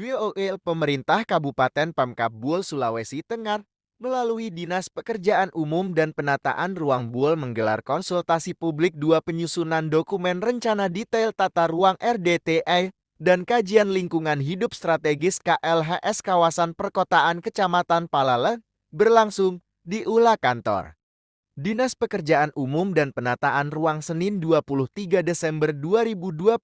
DOL pemerintah Kabupaten Pemkab Buol, Sulawesi Tengah, melalui Dinas Pekerjaan Umum dan Penataan Ruang Buol menggelar konsultasi publik 2 penyusunan dokumen rencana detail tata ruang RDTE dan kajian lingkungan hidup strategis KLHS kawasan perkotaan Kecamatan Palale berlangsung di Ula Kantor Dinas Pekerjaan Umum dan Penataan Ruang Senin 23 Desember 2024.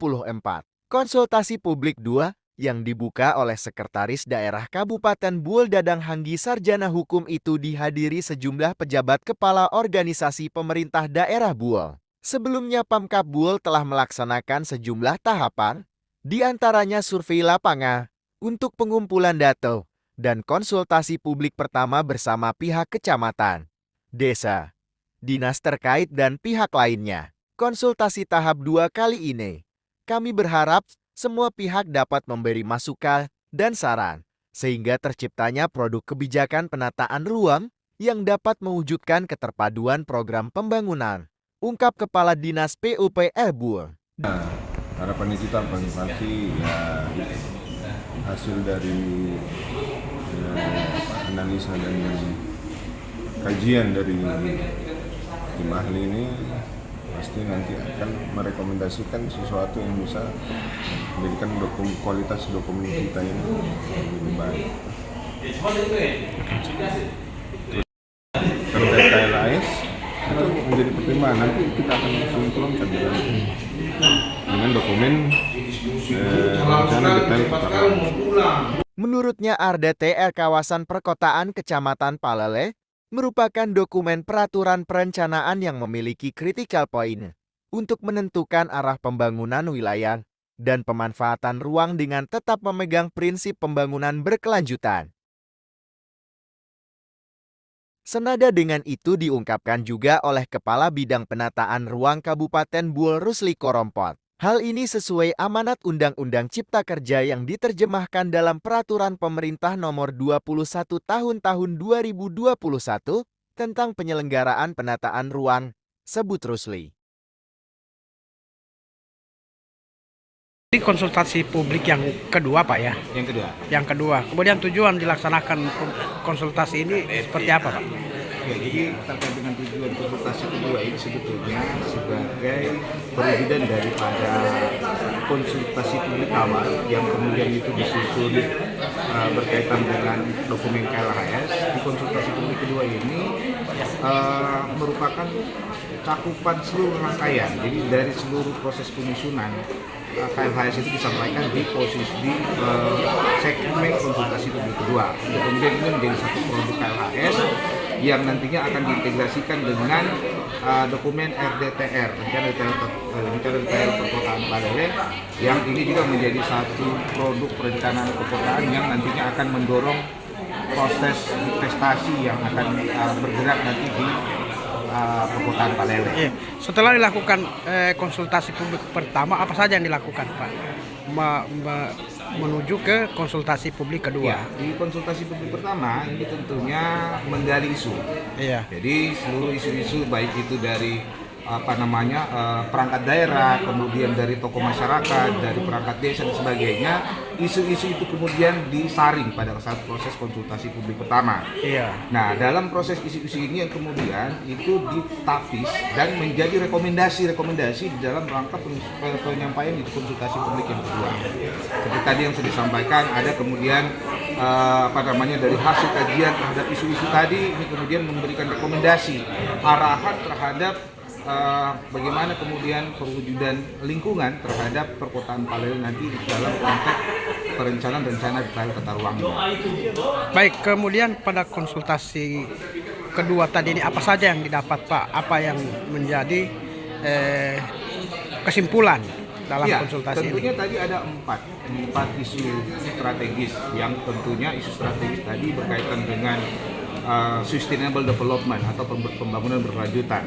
Konsultasi publik 2 yang dibuka oleh Sekretaris Daerah Kabupaten Buol Dadang Hanggi Sarjana Hukum itu dihadiri sejumlah pejabat kepala organisasi pemerintah daerah Buol. Sebelumnya Pemkab Buol telah melaksanakan sejumlah tahapan, di antaranya survei lapangan untuk pengumpulan data dan konsultasi publik pertama bersama pihak kecamatan, desa, dinas terkait dan pihak lainnya. Konsultasi tahap 2 kali ini, kami berharap semua pihak dapat memberi masukan dan saran, sehingga terciptanya produk kebijakan penataan ruang yang dapat mewujudkan keterpaduan program pembangunan, ungkap Kepala Dinas PUPR Buol. Harapannya kita pasti ya hasil dari analisa dan kajian dari tim ahli ini pasti nanti akan merekomendasikan sesuatu yang bisa menjadikan kualitas dokumen kita ini lebih baik. Terkait KLHS itu menjadi pertimbangan, nanti kita akan sinkronkan dengan dokumen rencana detail tata ruang. Menurutnya RDTR kawasan perkotaan Kecamatan Palale merupakan dokumen peraturan perencanaan yang memiliki critical point untuk menentukan arah pembangunan wilayah dan pemanfaatan ruang dengan tetap memegang prinsip pembangunan berkelanjutan. Senada dengan itu diungkapkan juga oleh Kepala Bidang Penataan Ruang Kabupaten Buol Rusli Korompot. Hal ini sesuai amanat Undang-Undang Cipta Kerja yang diterjemahkan dalam Peraturan Pemerintah Nomor 21 Tahun 2021 tentang penyelenggaraan penataan ruang, sebut Rusli. Ini konsultasi publik yang kedua, Pak ya? Yang kedua. Kemudian tujuan dilaksanakan konsultasi ini seperti apa, Pak? Ya, jadi terkait dengan tujuan konsultasi kedua ini sebetulnya sebagai perwujudan daripada konsultasi publik awal yang kemudian itu disusun berkaitan dengan dokumen KLHS. Di konsultasi publik kedua ini merupakan cakupan seluruh rangkaian, jadi dari seluruh proses penyusunan KLHS itu disampaikan di segmen konsultasi publik kedua. Kemudian ini menjadi satu produk KLHS yang nantinya akan diintegrasikan dengan dokumen RDTR, rencana detail perkotaan Palale, yang ini juga menjadi satu produk perencanaan perkotaan yang nantinya akan mendorong proses investasi yang akan bergerak nanti di perkotaan Palale. Iya. Setelah dilakukan konsultasi publik pertama, apa saja yang dilakukan, Pak? Menuju ke konsultasi publik kedua. Ya, di konsultasi publik pertama ini tentunya menggali isu. Iya. Jadi seluruh isu-isu baik itu dari perangkat daerah, kemudian dari tokoh masyarakat, dari perangkat desa dan sebagainya, isu-isu itu kemudian disaring pada saat proses konsultasi publik pertama. Iya. Nah, dalam proses isu-isu ini yang kemudian itu ditapis dan menjadi rekomendasi di dalam rangka penyampaian di konsultasi publik yang kedua. Seperti tadi yang sudah disampaikan, ada kemudian dari hasil kajian terhadap isu-isu tadi ini kemudian memberikan rekomendasi arahan terhadap bagaimana kemudian perwujudan lingkungan terhadap perkotaan Palale nanti dalam konteks perencanaan rencana detail tata ruang. Baik, kemudian pada konsultasi kedua tadi ini apa saja yang didapat, Pak? Apa yang menjadi kesimpulan dalam konsultasi tentunya ini? tadi ada empat isu strategis yang tentunya isu strategis tadi berkaitan dengan sustainable development atau pembangunan berkelanjutan.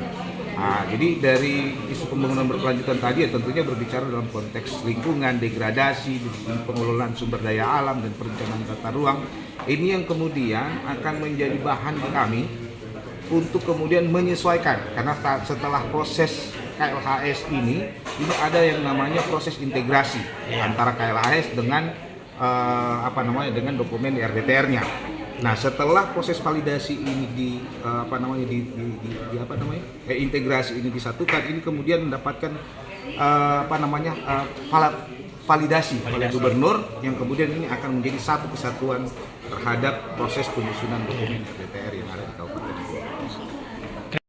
Nah, jadi dari isu pembangunan berkelanjutan tadi ya tentunya berbicara dalam konteks lingkungan, degradasi, pengelolaan sumber daya alam dan perencanaan tata ruang. Ini yang kemudian akan menjadi bahan kami untuk kemudian menyesuaikan, karena setelah proses KLHS ini ada yang namanya proses integrasi antara KLHS dengan dengan dokumen RDTR-nya. Nah, setelah proses validasi ini integrasi ini disatukan, ini kemudian mendapatkan validasi oleh gubernur, yang kemudian ini akan menjadi satu kesatuan terhadap proses penyusunan dokumen RDTR yang ada di Kabupaten Goa.